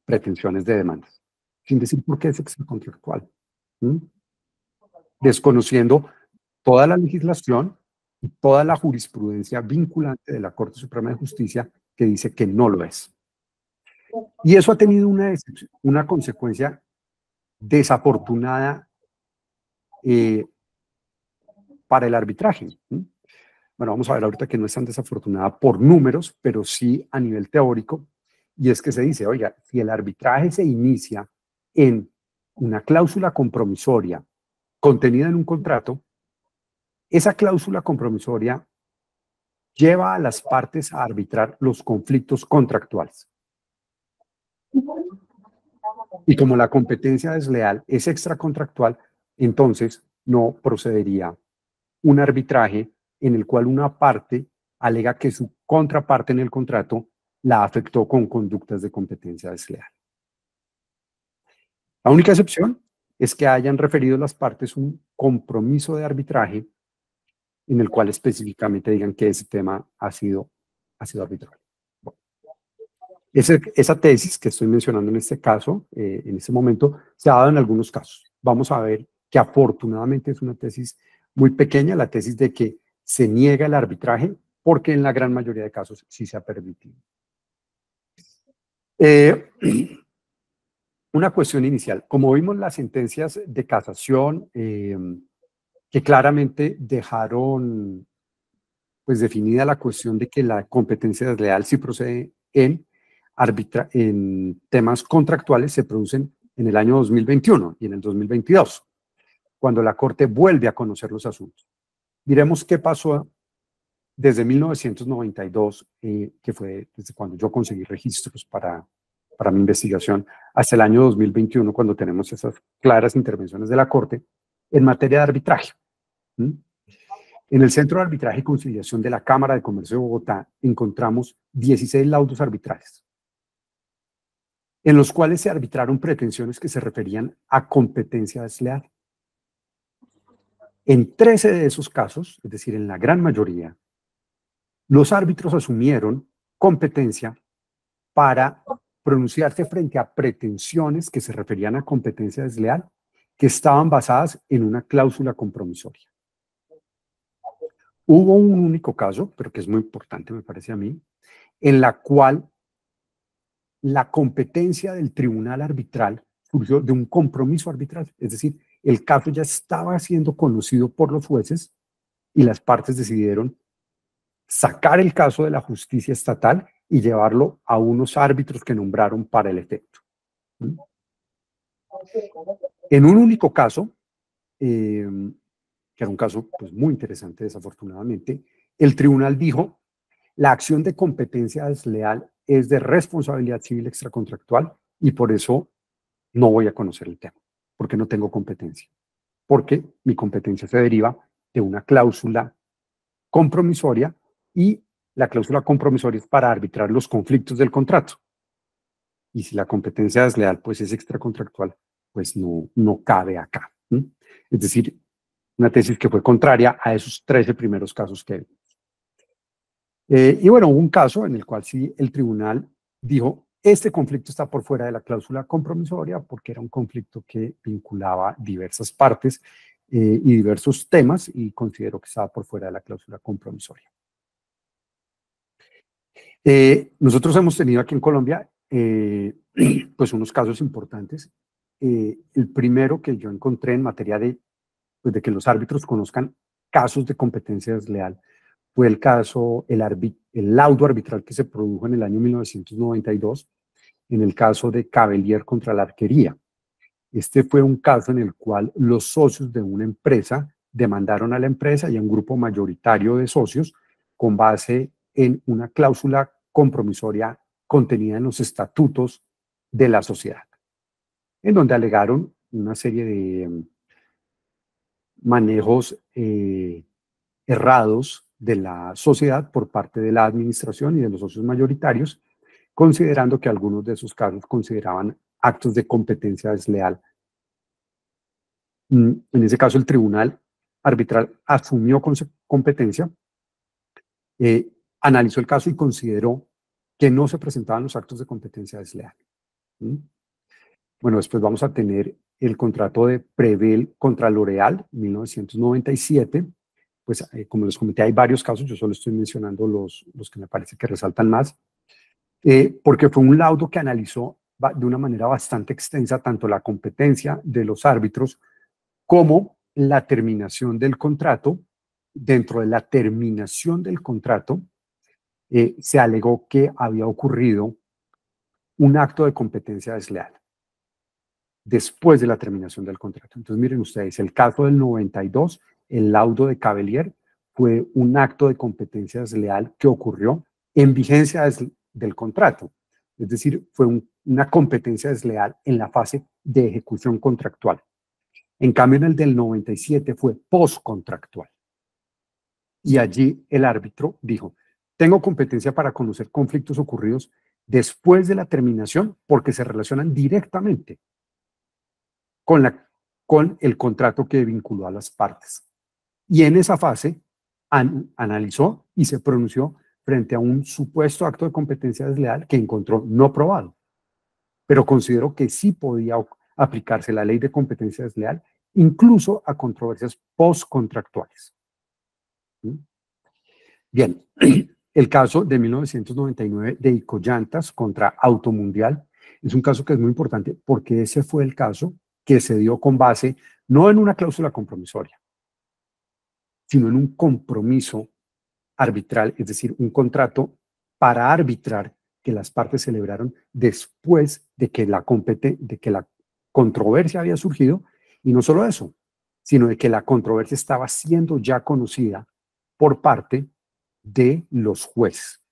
pretensiones de demandas, sin decir por qué es extracontractual. Desconociendo toda la legislación y toda la jurisprudencia vinculante de la Corte Suprema de Justicia que dice que no lo es. Y eso ha tenido una consecuencia desafortunada para el arbitraje. Bueno, vamos a ver ahorita que no es tan desafortunada por números, pero sí a nivel teórico, y es que se dice, oiga, si el arbitraje se inicia en una cláusula compromisoria contenida en un contrato, esa cláusula compromisoria lleva a las partes a arbitrar los conflictos contractuales. Y como la competencia desleal es extracontractual, entonces no procedería un arbitraje en el cual una parte alega que su contraparte en el contrato la afectó con conductas de competencia desleal. La única excepción es que hayan referido las partes un compromiso de arbitraje en el cual específicamente digan que ese tema ha sido arbitrario. Bueno, esa tesis que estoy mencionando en este caso, en este momento, se ha dado en algunos casos. Vamos a ver que afortunadamente es una tesis muy pequeña, la tesis de que se niega el arbitraje, porque en la gran mayoría de casos sí se ha permitido. una cuestión inicial. Como vimos las sentencias de casación que claramente dejaron pues definida la cuestión de que la competencia desleal sí procede en temas contractuales, se producen en el año 2021 y en el 2022, cuando la Corte vuelve a conocer los asuntos. Diremos qué pasó desde 1992, que fue desde cuando yo conseguí registros para mi investigación, hasta el año 2021, cuando tenemos esas claras intervenciones de la Corte en materia de arbitraje. ¿Mm? En el Centro de Arbitraje y Conciliación de la Cámara de Comercio de Bogotá encontramos 16 laudos arbitrales, en los cuales se arbitraron pretensiones que se referían a competencia desleal. En 13 de esos casos, es decir, en la gran mayoría, los árbitros asumieron competencia para pronunciarse frente a pretensiones que se referían a competencia desleal, que estaban basadas en una cláusula compromisoria. Hubo un único caso, pero que es muy importante, me parece a mí, en la cual la competencia del tribunal arbitral surgió de un compromiso arbitral, es decir, el caso ya estaba siendo conocido por los jueces y las partes decidieron sacar el caso de la justicia estatal y llevarlo a unos árbitros que nombraron para el efecto. En un único caso, que era un caso pues, muy interesante desafortunadamente, el tribunal dijo, la acción de competencia desleal es de responsabilidad civil extracontractual y por eso no voy a conocer el tema, porque no tengo competencia, porque mi competencia se deriva de una cláusula compromisoria y la cláusula compromisoria es para arbitrar los conflictos del contrato. Y si la competencia desleal pues es extracontractual, pues no cabe acá. Es decir, una tesis que fue contraria a esos 13 primeros casos que vimos. Y bueno, hubo un caso en el cual sí el tribunal dijo, este conflicto está por fuera de la cláusula compromisoria porque era un conflicto que vinculaba diversas partes y diversos temas y consideró que estaba por fuera de la cláusula compromisoria. Nosotros hemos tenido aquí en Colombia pues unos casos importantes. El primero que yo encontré en materia de que los árbitros conozcan casos de competencia desleal fue el caso, el laudo arbitral que se produjo en el año 1992 en el caso de Cavelier contra la Arquería. Este fue un caso en el cual los socios de una empresa demandaron a la empresa y a un grupo mayoritario de socios con base en una cláusula compromisoria contenida en los estatutos de la sociedad, en donde alegaron una serie de manejos errados de la sociedad por parte de la administración y de los socios mayoritarios, considerando que algunos de esos casos consideraban actos de competencia desleal. En ese caso, el tribunal arbitral asumió competencia, analizó el caso y consideró que no se presentaban los actos de competencia desleal. Bueno, después vamos a tener el contrato de Prevel contra L'Oréal, 1997. Pues como les comenté, hay varios casos, yo solo estoy mencionando los que me parece que resaltan más, porque fue un laudo que analizó de una manera bastante extensa tanto la competencia de los árbitros como la terminación del contrato. Dentro de la terminación del contrato, se alegó que había ocurrido un acto de competencia desleal después de la terminación del contrato. Entonces, miren ustedes, el caso del 92, el laudo de Cavelier, fue un acto de competencia desleal que ocurrió en vigencia del contrato. Es decir, fue una competencia desleal en la fase de ejecución contractual. En cambio, en el del 97 fue postcontractual. Y allí el árbitro dijo, tengo competencia para conocer conflictos ocurridos después de la terminación porque se relacionan directamente con el contrato que vinculó a las partes. Y en esa fase analizó y se pronunció frente a un supuesto acto de competencia desleal que encontró no probado, pero consideró que sí podía aplicarse la ley de competencia desleal incluso a controversias postcontractuales. Bien, el caso de 1999 de Icollantas contra Automundial Es un caso que es muy importante porque ese fue el caso que se dio con base no en una cláusula compromisoria, sino en un compromiso arbitral, es decir, un contrato para arbitrar que las partes celebraron después de que la controversia había surgido, y no solo eso, sino de que la controversia estaba siendo ya conocida por parte de los jueces.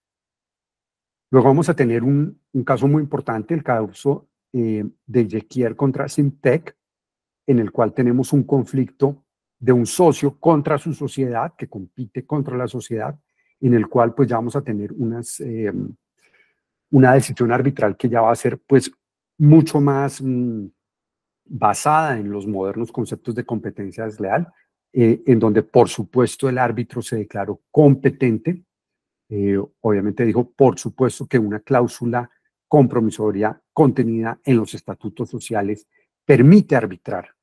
Luego vamos a tener un caso muy importante, el caso de Jequier contra Simtec, en el cual tenemos un conflicto de un socio contra su sociedad, que compite contra la sociedad, en el cual pues ya vamos a tener una decisión arbitral que ya va a ser pues mucho más basada en los modernos conceptos de competencia desleal, en donde por supuesto el árbitro se declaró competente. Obviamente dijo, por supuesto, que una cláusula compromisoria contenida en los estatutos sociales permite arbitrar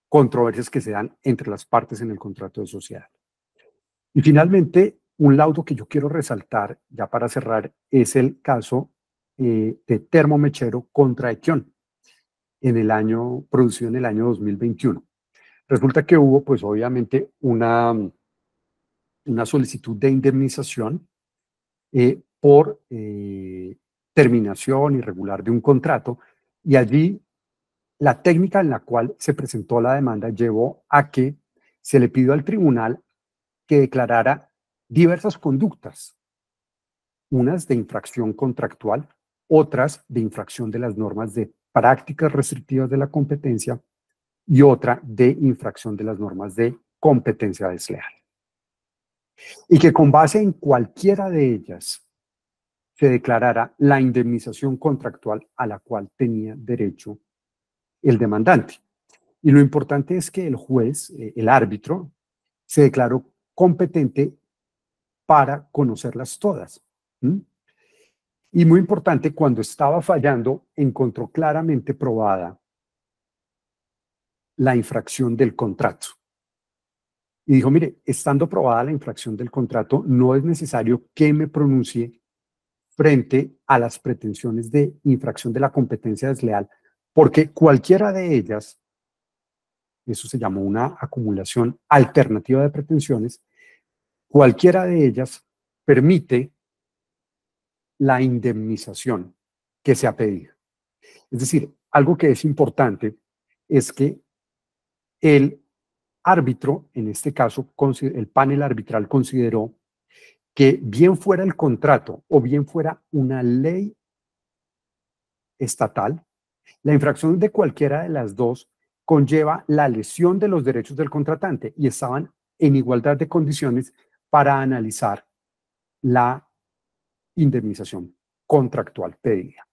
controversias que se dan entre las partes en el contrato de sociedad. Y finalmente, un laudo que yo quiero resaltar, ya para cerrar, es el caso de Termomechero contra Equion, producido en el año 2021. Resulta que hubo, pues obviamente, una solicitud de indemnización por terminación irregular de un contrato, y allí la técnica en la cual se presentó la demanda llevó a que se le pidió al tribunal que declarara diversas conductas, unas de infracción contractual, otras de infracción de las normas de prácticas restrictivas de la competencia y otra de infracción de las normas de competencia desleal. Y que con base en cualquiera de ellas se declarara la indemnización contractual a la cual tenía derecho el demandante. Y lo importante es que el juez, el árbitro, se declaró competente para conocerlas todas. Y muy importante, cuando estaba fallando, encontró claramente probada la infracción del contrato. Y dijo, mire, estando probada la infracción del contrato, no es necesario que me pronuncie frente a las pretensiones de infracción de la competencia desleal, porque cualquiera de ellas, eso se llamó una acumulación alternativa de pretensiones, cualquiera de ellas permite la indemnización que se ha pedido. Es decir, algo que es importante es que el árbitro, en este caso, el panel arbitral consideró que bien fuera el contrato o bien fuera una ley estatal, la infracción de cualquiera de las dos conlleva la lesión de los derechos del contratante y estaban en igualdad de condiciones para analizar la indemnización contractual pedida.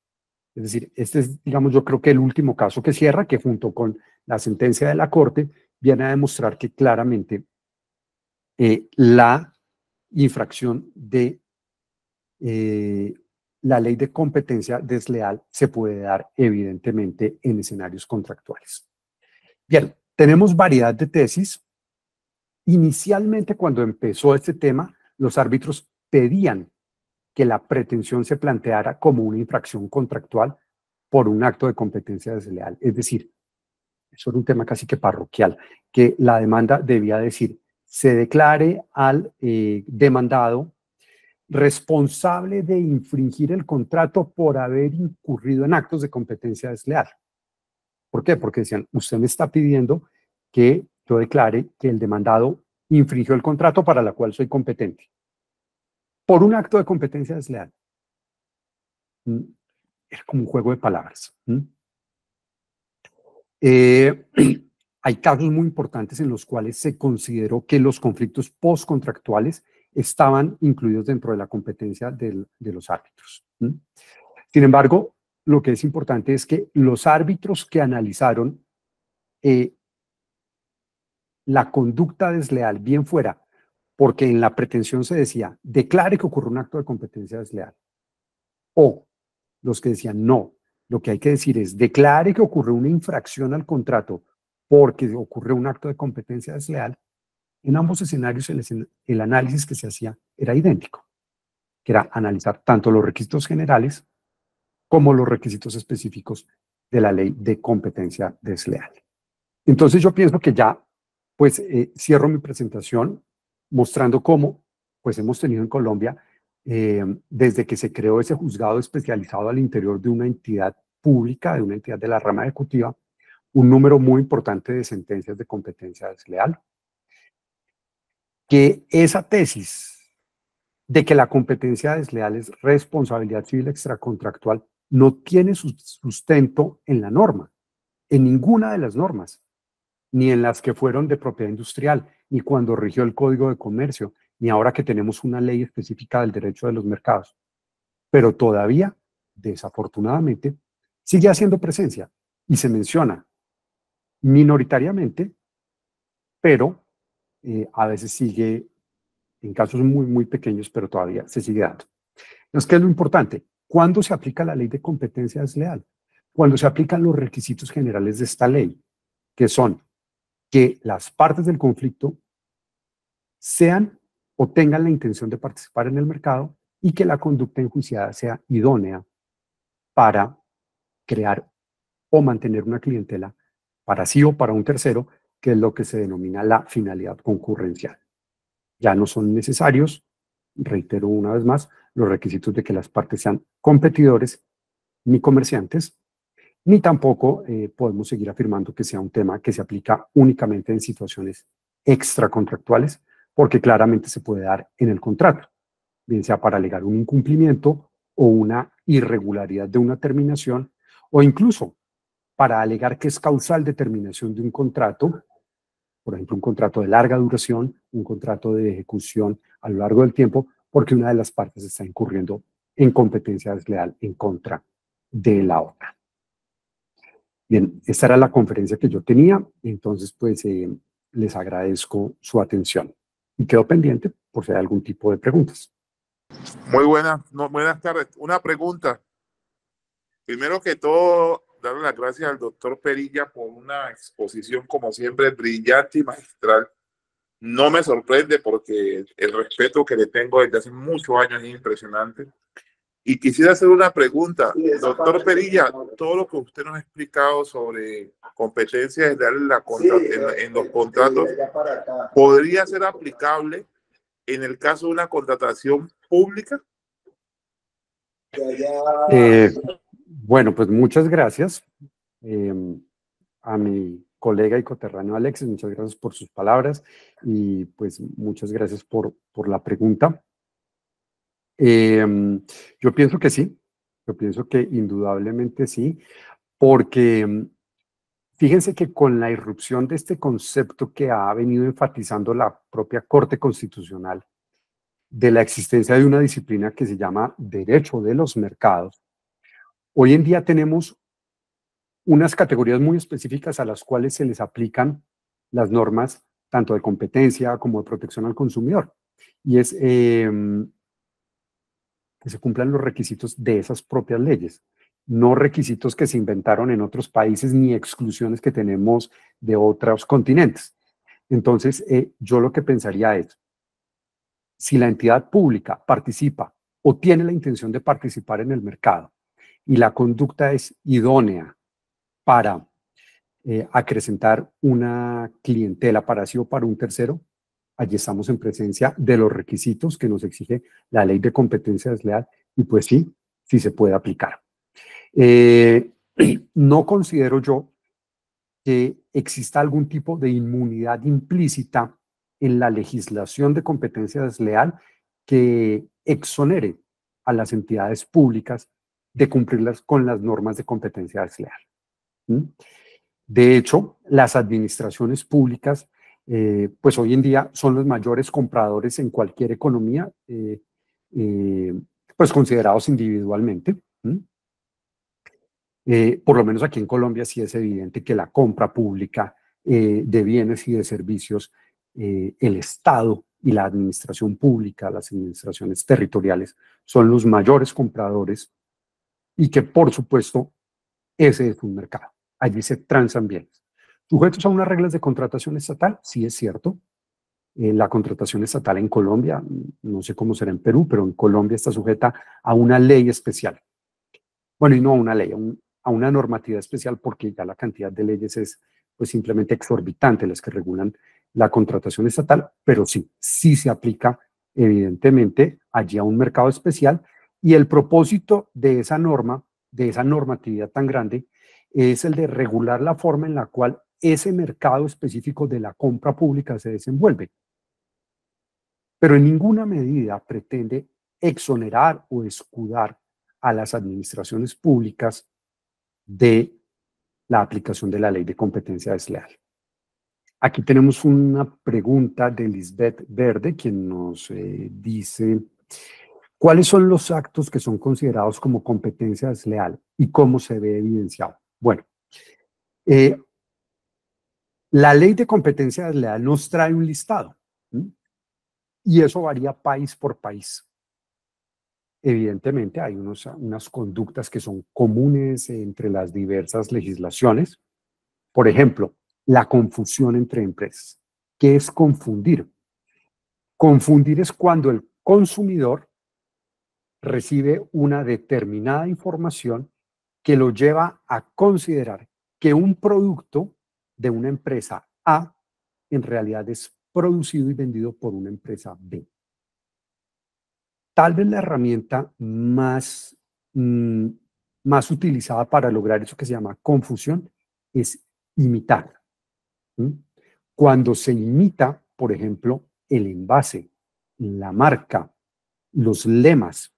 Es decir, este es, digamos, yo creo que el último caso que cierra, que junto con la sentencia de la Corte viene a demostrar que claramente la infracción de la ley de competencia desleal se puede dar evidentemente en escenarios contractuales. Bien, tenemos variedad de tesis. Inicialmente, cuando empezó este tema, los árbitros pedían que la pretensión se planteara como una infracción contractual por un acto de competencia desleal. Es decir, eso era un tema casi que parroquial, que la demanda debía decir, se declare al demandado responsable de infringir el contrato por haber incurrido en actos de competencia desleal. ¿Por qué? Porque decían, usted me está pidiendo que yo declare que el demandado infringió el contrato para el cual soy competente por un acto de competencia desleal. Es como un juego de palabras. Hay casos muy importantes en los cuales se consideró que los conflictos postcontractuales estaban incluidos dentro de la competencia de los árbitros. Sin embargo, lo que es importante es que los árbitros que analizaron la conducta desleal, bien fuera porque en la pretensión se decía, declare que ocurrió un acto de competencia desleal, o los que decían, no, lo que hay que decir es, declare que ocurrió una infracción al contrato porque ocurrió un acto de competencia desleal, en ambos escenarios el análisis que se hacía era idéntico, que era analizar tanto los requisitos generales como los requisitos específicos de la ley de competencia desleal. Entonces yo pienso que ya pues cierro mi presentación mostrando cómo pues hemos tenido en Colombia desde que se creó ese juzgado especializado al interior de una entidad pública, de una entidad de la rama ejecutiva, un número muy importante de sentencias de competencia desleal. Que esa tesis de que la competencia desleal es responsabilidad civil extracontractual no tiene sustento en la norma, en ninguna de las normas, ni en las que fueron de propiedad industrial, ni cuando rigió el Código de Comercio, ni ahora que tenemos una ley específica del derecho de los mercados. Pero todavía, desafortunadamente, sigue haciendo presencia y se menciona minoritariamente, pero a veces sigue en casos muy, muy pequeños, pero todavía se sigue dando. Entonces, ¿qué es lo importante? ¿Cuándo se aplica la ley de competencia desleal? Cuando se aplican los requisitos generales de esta ley, que son que las partes del conflicto sean o tengan la intención de participar en el mercado y que la conducta enjuiciada sea idónea para crear o mantener una clientela para sí o para un tercero, que es lo que se denomina la finalidad concurrencial. Ya no son necesarios, reitero una vez más, los requisitos de que las partes sean competidores ni comerciantes, ni tampoco podemos seguir afirmando que sea un tema que se aplica únicamente en situaciones extracontractuales, porque claramente se puede dar en el contrato, bien sea para alegar un incumplimiento o una irregularidad de una terminación, o incluso para alegar que es causal de terminación de un contrato, por ejemplo, un contrato de larga duración, un contrato de ejecución a lo largo del tiempo, porque una de las partes está incurriendo en competencia desleal en contra de la otra. Bien, esta era la conferencia que yo tenía, entonces pues les agradezco su atención y quedo pendiente por si hay algún tipo de preguntas. Muy buenas tardes. Una pregunta. Primero que todo, darle las gracias al doctor Perilla por una exposición, como siempre, brillante y magistral. No me sorprende porque el respeto que le tengo desde hace muchos años es impresionante. Y quisiera hacer una pregunta. Doctor Perilla, todo lo que usted nos ha explicado sobre competencia en los contratos, ¿podría ser aplicable en el caso de una contratación pública? Bueno, pues muchas gracias a mi colega y coterráneo Alexis, muchas gracias por sus palabras y pues muchas gracias por la pregunta. Yo pienso que sí, yo pienso que indudablemente sí, porque fíjense que con la irrupción de este concepto que ha venido enfatizando la propia Corte Constitucional, de la existencia de una disciplina que se llama Derecho de los Mercados, hoy en día tenemos unas categorías muy específicas a las cuales se les aplican las normas tanto de competencia como de protección al consumidor. Y es que se cumplan los requisitos de esas propias leyes, no requisitos que se inventaron en otros países ni exclusiones que tenemos de otros continentes. Entonces, yo lo que pensaría es, si la entidad pública participa o tiene la intención de participar en el mercado y la conducta es idónea para acrecentar una clientela para sí o para un tercero, allí estamos en presencia de los requisitos que nos exige la ley de competencia desleal y pues sí, sí se puede aplicar. No considero yo que exista algún tipo de inmunidad implícita en la legislación de competencia desleal que exonere a las entidades públicas de cumplirlas con las normas de competencia desleal. De hecho, las administraciones públicas, pues hoy en día son los mayores compradores en cualquier economía, pues considerados individualmente. Por lo menos aquí en Colombia sí es evidente que la compra pública de bienes y de servicios, el Estado y la administración pública, las administraciones territoriales, son los mayores compradores y que, por supuesto, ese es un mercado. Allí se transan bienes. ¿Sujetos a unas reglas de contratación estatal? Sí, es cierto. La contratación estatal en Colombia, no sé cómo será en Perú, pero en Colombia está sujeta a una ley especial. Bueno, y no a una ley, a una normativa especial, porque ya la cantidad de leyes es pues simplemente exorbitante las que regulan la contratación estatal, pero sí se aplica evidentemente allí a un mercado especial, y el propósito de esa norma, de esa normatividad tan grande, es el de regular la forma en la cual ese mercado específico de la compra pública se desenvuelve. Pero en ninguna medida pretende exonerar o escudar a las administraciones públicas de la aplicación de la ley de competencia desleal. Aquí tenemos una pregunta de Lisbeth Verde, quien nos dice, ¿cuáles son los actos que son considerados como competencia desleal y cómo se ve evidenciado? Bueno, la ley de competencia desleal nos trae un listado, ¿sí? Y eso varía país por país. Evidentemente hay unas conductas que son comunes entre las diversas legislaciones. Por ejemplo, la confusión entre empresas. ¿Qué es confundir? Confundir es cuando el consumidor recibe una determinada información que lo lleva a considerar que un producto de una empresa A en realidad es producido y vendido por una empresa B. Tal vez la herramienta más utilizada para lograr eso que se llama confusión es imitar. Cuando se imita, por ejemplo, el envase, la marca, los lemas.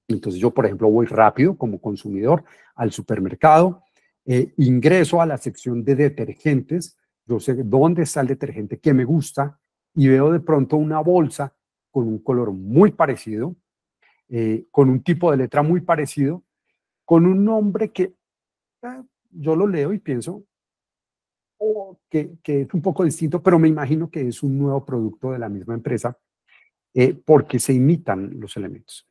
Entonces yo, por ejemplo, voy rápido como consumidor al supermercado, ingreso a la sección de detergentes, yo sé dónde está el detergente que me gusta y veo de pronto una bolsa con un color muy parecido, con un tipo de letra muy parecido, con un nombre que yo lo leo y pienso que es un poco distinto, pero me imagino que es un nuevo producto de la misma empresa, porque se imitan los elementos.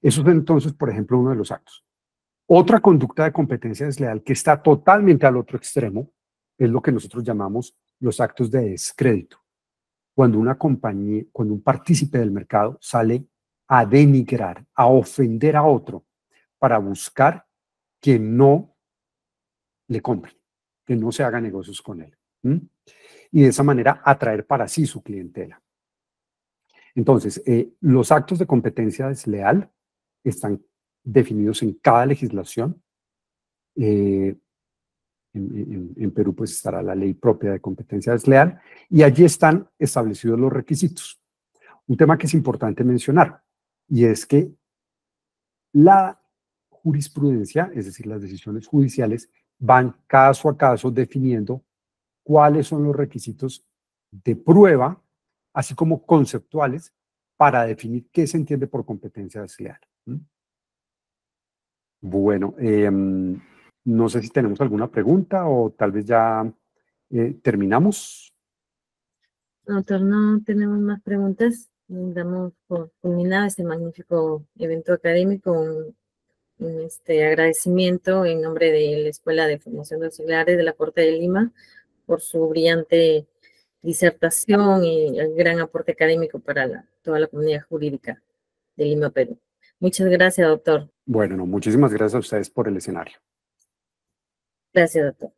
Eso es entonces, por ejemplo, uno de los actos. Otra conducta de competencia desleal que está totalmente al otro extremo es lo que nosotros llamamos los actos de descrédito. Cuando una compañía, cuando un partícipe del mercado sale a denigrar, a ofender a otro para buscar que no le compren, que no se haga negocios con él. Y de esa manera atraer para sí su clientela. Entonces, los actos de competencia desleal están definidos en cada legislación. En Perú pues estará la ley propia de competencia desleal y allí están establecidos los requisitos. Un tema que es importante mencionar y es que la jurisprudencia, es decir, las decisiones judiciales, van caso a caso definiendo cuáles son los requisitos de prueba, así como conceptuales, para definir qué se entiende por competencia desleal. Bueno, no sé si tenemos alguna pregunta o tal vez ya terminamos. Doctor, no tenemos más preguntas. Damos por culminado este magnífico evento académico. Un agradecimiento en nombre de la Escuela de Formación de Auxiliares de la Corte de Lima por su brillante disertación y el gran aporte académico para toda la comunidad jurídica de Lima, Perú. Muchas gracias, doctor. Bueno, no, muchísimas gracias a ustedes por el escenario. Gracias, doctor.